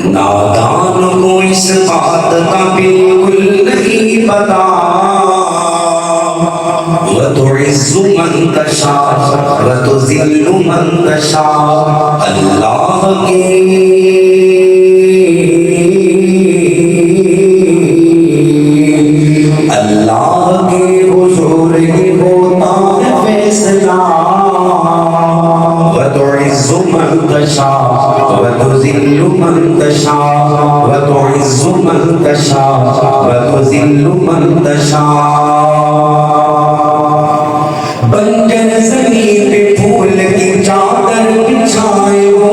نادان کو اس بات کا بالکل نہیں پتا وَتُعِزُّ مَن تَشَاءُ وَتُذِلُّ مَن تَشَاءُ اللہ کے حضور ہی ہوتا ہے فیصلہ وَتُعِزُّ مَن تَشَاءُ وَتُذِلُّ مَن تَشَاءُ وَتُعِزُّ مَن تَشَاءُ وَتُذِلُّ مَن تَشَاءُ بنجر زمین پہ پھول کی چادر بچھائے ہو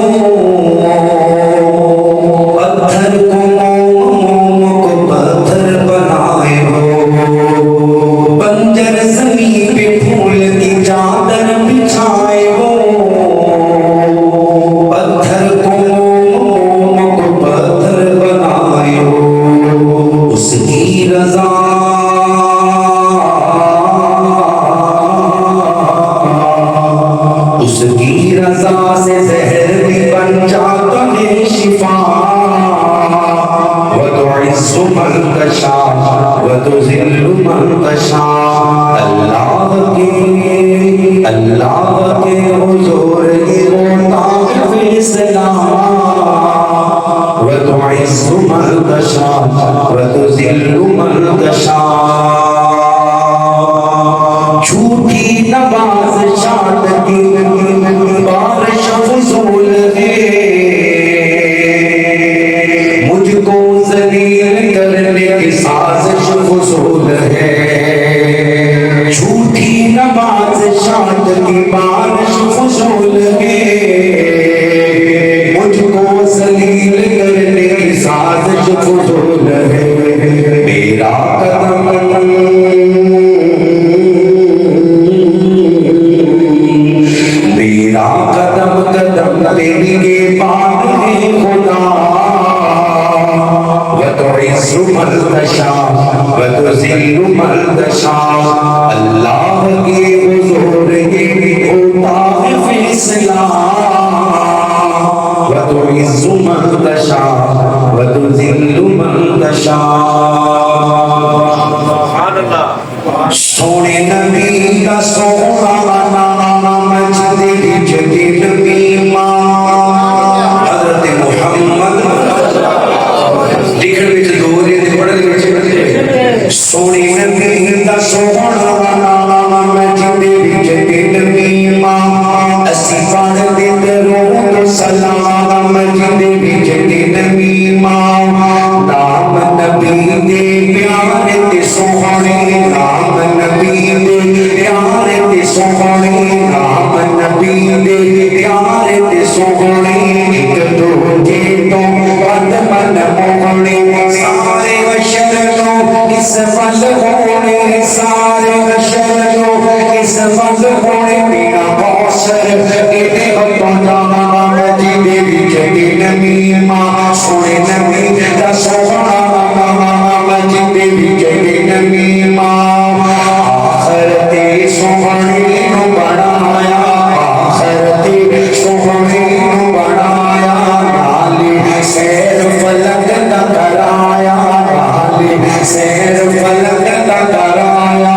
پتھر کو موم کو پتھر بنائے ہو بنجر زمین پہ پھول کی چادر بچھائے ہو پتھر کو موم کو پتھر بنائے ہو اس کی رضا اس کی رضا سے زہر بھی بن جاتا ہے شفا وَتُعِزُّ مَن تَشَاءُ وَتُذِلُّ مَن تَشَاءُ اللہ کے حضور ہی ہوتا ہے فیصلہ وَتُعِزُّ مَن تَشَاءُ وَتُذِلُّ مَن تَشَاءُ جھوٹی نواز شاد کی بارش فضول ہے مجھ کو ذلیل کرنے کی سازش فضول ہے جھوٹی نواز شاد کی بارش فضول ہے مجھ کو ذلیل کرنے کی سازش فضول ہے میرا قدم قدم قدم لینے کے بعد ہے خدا وَتُعِزُّ مَن تَشَاءُ وَتُذِلُّ مَن تَشَاءُ اللہ کے حضور یہ بھی ہوتا ہے فیصلہ وَتُعِزُّ مَن تَشَاءُ وَتُذِلُّ مَن تَشَاءُ سونے نبی کا سونا نام مجد جدید بیماں حضرت محمد لکھن بچ دوری دے پڑھ لے سونے نبی کا سونا نام مجد جدید بیماں اسی پڑھ دے درود سلام مجد جدید بیماں نام نبی دے پیار تے سونے نام نبی دے پیار تے سونے نام نبی دے پیار تے سونے ایک دو جے تو بد من مونے سارے بشر کو اس فل ہونے سارے بشر کو اس فل ہونے میرا بوسر ایتے بطا جانا جی دے جدی نبی ماں سونے نبی دا سونا جی دے جدی نبی ماں آخرتے سونے نو بڑھایا آخرتے سونے نو بڑھایا نالی سیر فلک دا کرایا نالی سیر فلک دا کرایا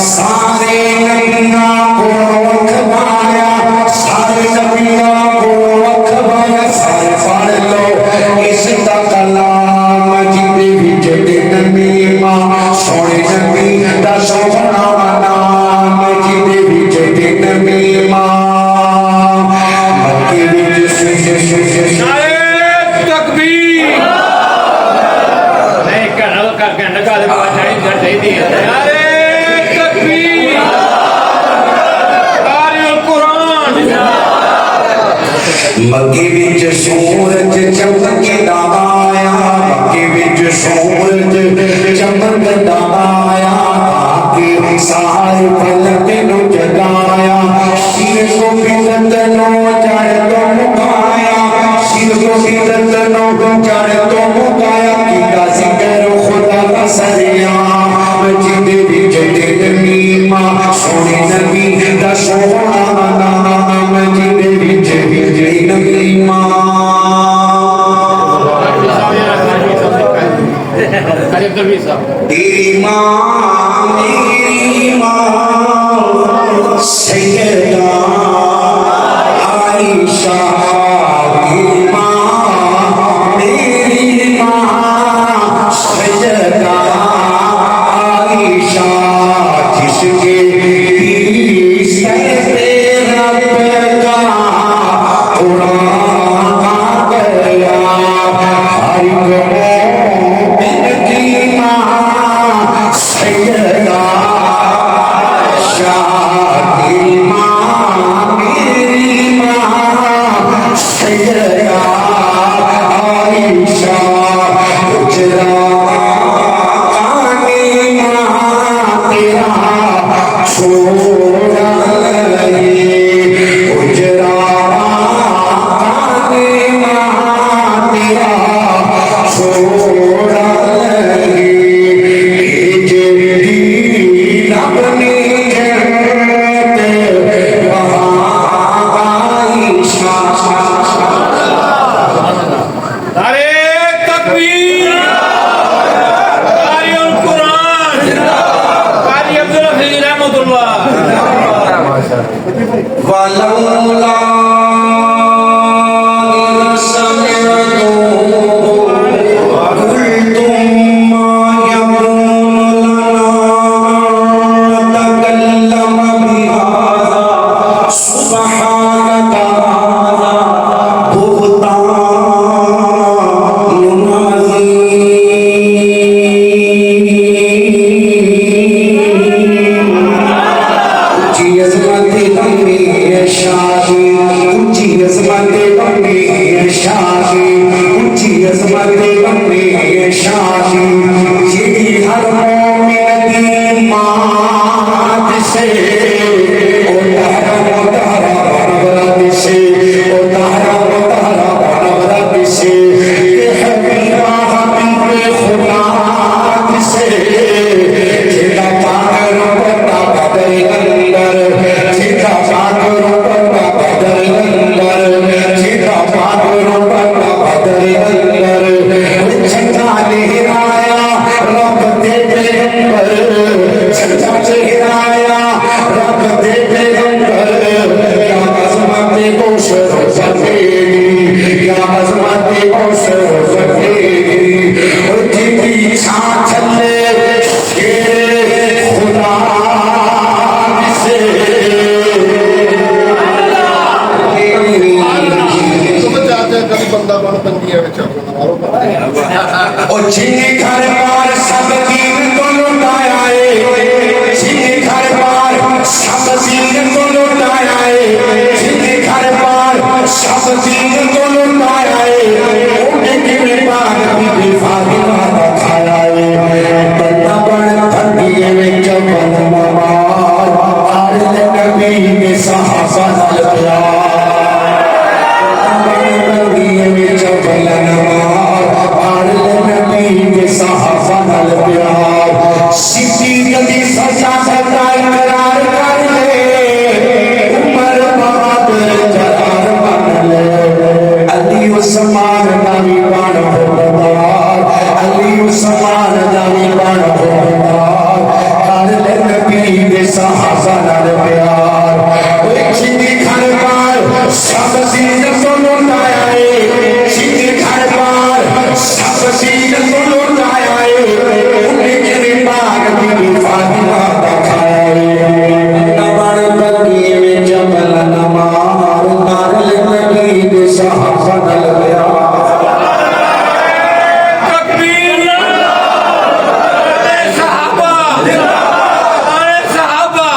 سارے نبیاں کو رکھوایا سارے نبیاں کو رکھوایا سارے پڑھ لو اس دا کلام جد وچ نبی ماں سونے نبی دا سونا نام جد وچ نبی ماں مکے وچ تکبیر نہیں کرنا کر کے نکا دے بات نہیں دی نعرے تکبیر قاری القرآن مکے وچ سورج چمکدا آیا مکے وچ سورج چمکدا آیا آکے سارے فلک نو جگایا شیر کو بدت نو چڑھ تو مکایا شیر کو بدت نو چڑھ تو مکایا کیتا ذکر خدا کا سریام جد وچ نبی ماں سونے نبی دا سونا نام جد وچ نبی ماں ارے عبدالوی صاحب تیری ماں میری ماں سیدہ عائشہ تیری ماں میری ماں سیدہ عائشہ جس کے سر پہ رب کا قرآن آ گیا ہر مومن کی ماں سیدہ عائشہ تیری ماں میری ماں سیدہ عائشہ اجرا کانی ماں تیرا چھوڑا لگے اجرا کانی ماں تیرا چھوڑا لگے جی اپنی جنت وہاں عائشہ ارے تکبیر قاری القرآن قاری عبدالحفیظ رحمۃ اللہ ولولا إذ سمعتم قلتم ما يكون لنا أن نتكلم بهذا سبحانك هذا بهتان اور جن گھر بار سب دین کو لوٹایا ہے جن گھر بار سب دین کو لوٹایا ہے جن گھر بار سب دین کو لوٹایا ہے ان کے بعد بھی فاطمہ کا کھایا ہے بندہ بڑھ دھرتی میں جبل نماز آل نبی کے صحابہ نلیا بندہ میں جبل نماز آل نبی کے صحابہ نلیا صدیق کی سزا سزائی قرار کر لے عمر بہادر قرار بن لے علی عثمان نامی بان ہوتار علی عثمان نامی بان ہوتار آل نبی کے صحابہ نل پیار چیتی گھر بار سب دین کو لوٹایا ہے چیتی گھر بار سب دین کو لوٹایا ہے ان کے بعد بھی فاطمہ کا کھایا ہے نبڑ بگی میں جبل نمار نارل نبی کے صحابہ نل پیار تکبیر ارے صحابہ ارے صحابہ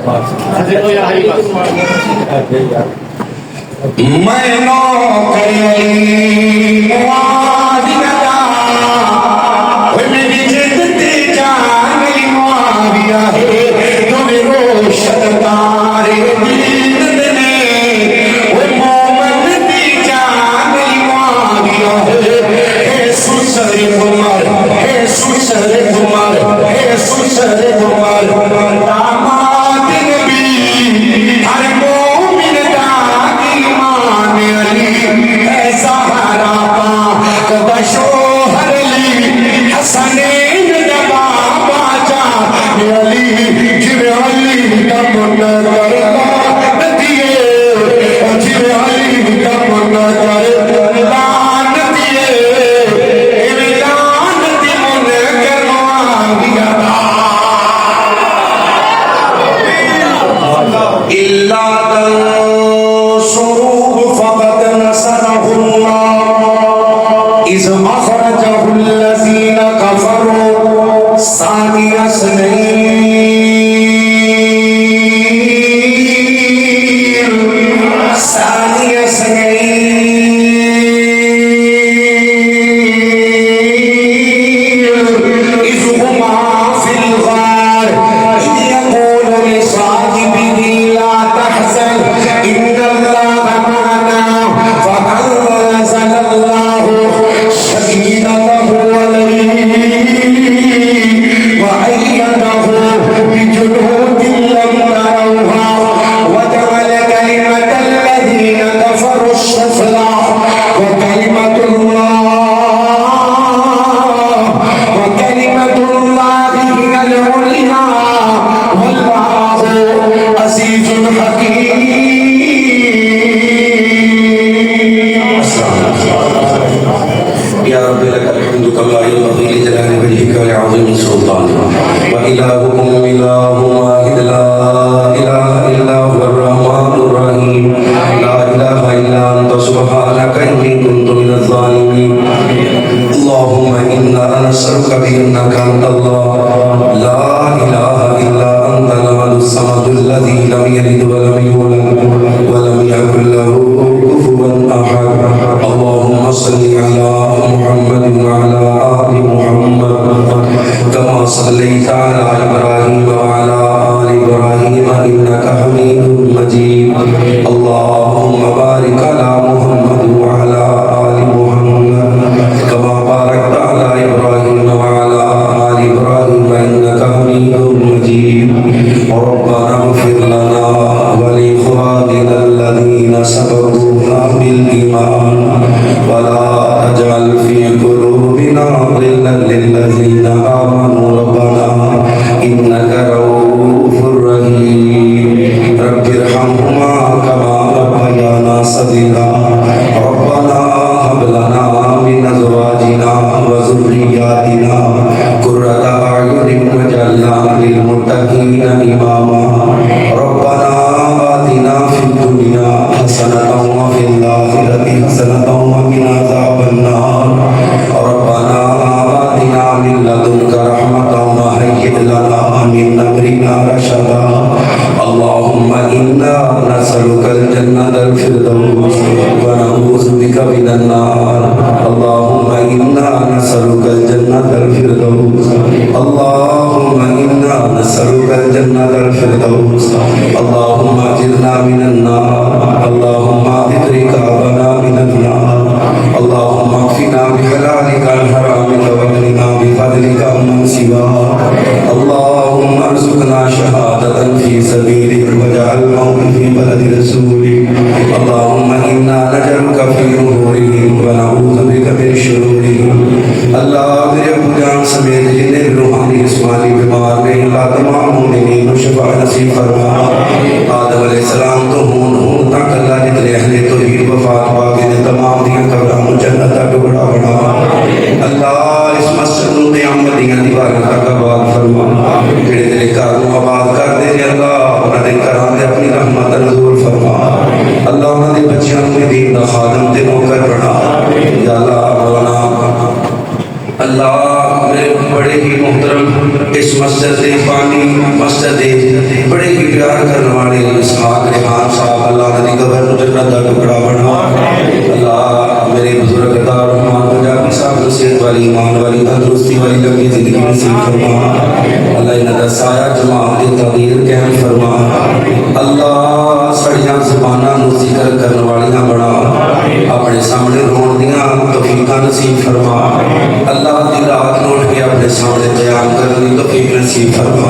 دیکھو یا ہری بس میں نوکری معاویہ میری جدتی جان معاویہ تمہیں روشن تارے دین نے وہ مومن دی جان معاویہ ہے سسر عمر ہے سسر عمر ہے سسر عمر داماد نبی ہر مومن دا ایمان علی ہے سہارا پاک دا شوہر علی حسنین دا بابا جان علی جب علی دا منظر لان دیے جب علی دا منظر لان دیے لان دی منکر معاویہ إلا تنصروه فقد نصره الله إذ أخرجه الذين كفروا ثاني اثنين ثاني اثنين إذ هما في الغار إذ يقول لصاحبه لا تحزن إن الله معنا فأنزل الله سكينته عليه وأيده بجنود لم تروها وجعل كلمة الذين كفروا السفلى وكلمة الله هي العليا والله عزيز حكيم. يا رب لك الحمد كما ينبغي لجلال وجهك ولعظيم سلطانك وإلهكم إله واحد لا إله إلا هو الرحمن الرحيم لا إله إلا أنت سبحانك إني كنت من الظالمين. اللهم إنا نسألك بأنك أنت الله لا إله إلا أنت الأحد الصمد الذي لم يلد ولم يولد ولم يكن له كفوا أحد. اللهم صل على محمد وعلى آل محمد كما صليت على إبراهيم وعلى آل إبراهيم إنك حميد مجيد. اللهم بارك على محمد وعلى آل محمد كما باركت على إبراهيم وعلى آل إبراهيم إنك حميد مجيد. ربنا اغفر لنا ولإخواننا الذين سبقونا بالإيمان ولا تجعل في قلوبنا غلا للذين آمنوا ربنا إنك رؤوف رحيم. رب ارحمهما كما ربيانا صغيرا. ربنا هب لنا من أزواجنا وذرياتنا قرة أعين واجعلنا للمتقين إماما. ربنا آتنا في الدنيا حسنة وفي الآخرة حسنة وقنا عذاب النار. ربنا آتنا من لدنك رحمة وهيئ لنا من أمرنا رشدا. اللهم إنا نسألك الجنة الفردوس ونعوذ بك من النار. اللهم إنا نسألك الجنة الفردوس. اللهم إنا نسألك الجنة الفردوس. اللهم أجرنا من النار. اللهم أعتق رقابنا من النار. اللهم اكفنا بحلالك عن حرامك واغننا بفضلك عمن سواك. اللهم ارزقنا شهادة في سبيلك واجعل موتا في بلد رسولك. اللهم إنا نجعلك في نحورهم ونعوذ بك من شرورهم. اللہ میرے ابو جان سمیت جتنے روحانی جسمانی بیمار نے اللہ تمام مومنین کو شفا نصیب فرما. آدم علیہ السلام تو ہون تک اللہ جتنے اہل توحید وفات پاکے نے تمام دیاں قبروں جنت کا ٹکڑا بنا. اللہ اس مسجد نو قیامت دیاں دیواراں تک آباد فرما. جڑے تیرے گھر نو آباد کر دے اللہ انہاں دے گھراں تے اپنی رحمت نزول فرما. اللہ انہاں دے بچیاں نو دین دا خادم تے نوکر بنا. یا اللہ مولانا اللہ میرے بڑے ہی محترم اس مسجد دے بانی مسجد دے بڑے ہی پیار کرنے والے اسحاق ریحان صاحب اللہ دی قبر نو جنت دا ٹکڑا بنا اللہ میرے بزرگ دا رحمان پنجابی صاحب نصیحت والی ایمان والی تندرستی والی لمبی زندگی نصیب فرما اللہ انہاں دا سایہ جماعت دے تغیر قائم فرما اللہ سڑیاں زباناں نو ذکر کرنے والیاں بنا اپنے سامنے رون دیاں توفیقاں نصیب فرما اللہ دی رات نو اٹھ کے اپنے سامنے بیان کرنے دی توفیق نصیب فرما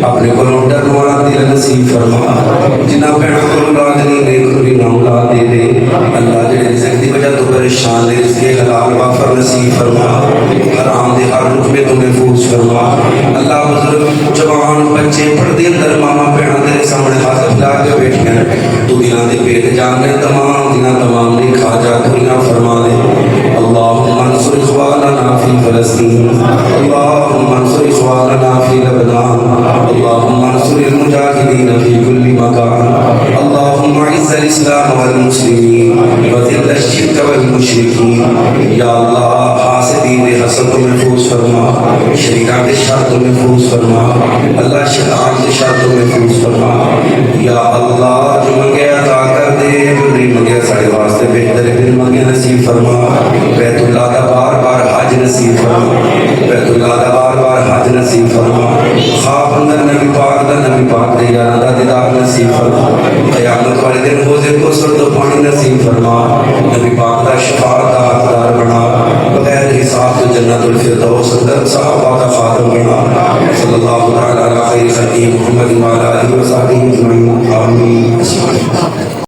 اپنے کولوں ڈرن والا دل نصیب فرما جنہاں بہناں کول اولاد نہیں نیک نبی نہ اولاد دے دے اللہ جڑے رزق دی وجہ تو پریشان دے رزق حلال وافر نصیب فرما حرام دے ہر لقمے تو محفوظ فرما اللہ بزرگ جوان بچے پردے اندر ماما بہناں تیرے سامنے ہاتھ پھیلا کے بیٹھے ہیں تو دلاں دے پیٹ جاننے تمام دلاں تمام نے کھا جا پوریاں فرما دے اللہم انصر اخواننا فی فلسطین اللہم انصر اخواننا فی لبنان اللہم انصر المجاہدین فی کل مکان اللہم اعز الاسلام والمسلمین وذل الشرک والمشرکین یا اللہ حاسدین حسد کو محفوظ فرما شریکان کے شر کو محفوظ فرما اللہ شیطان کے شر کو محفوظ فرما یا اللہ جو منگے عطا کر دے جو نہیں منگے سارے واسطے بہتر دل منگے نصیب فرما بیت اللہ دا بار بار حج نصیب فرما بیت اللہ دا بار بار حج نصیب فرما خواب اندر نبی پاک دے یاران دا دیدار نصیب فرما قیامت والے دن حوض کوثر تو پانی نصیب فرما نبی پاک دا شفاعت دا حقدار بنا بغیر حساب تو جنت الفردوس اندر صحابہ دا خاتم بنا صلی اللہ تعالی علی خیر خلقہ محمد وعلی آلہ وصحبہ اجمعین آمین.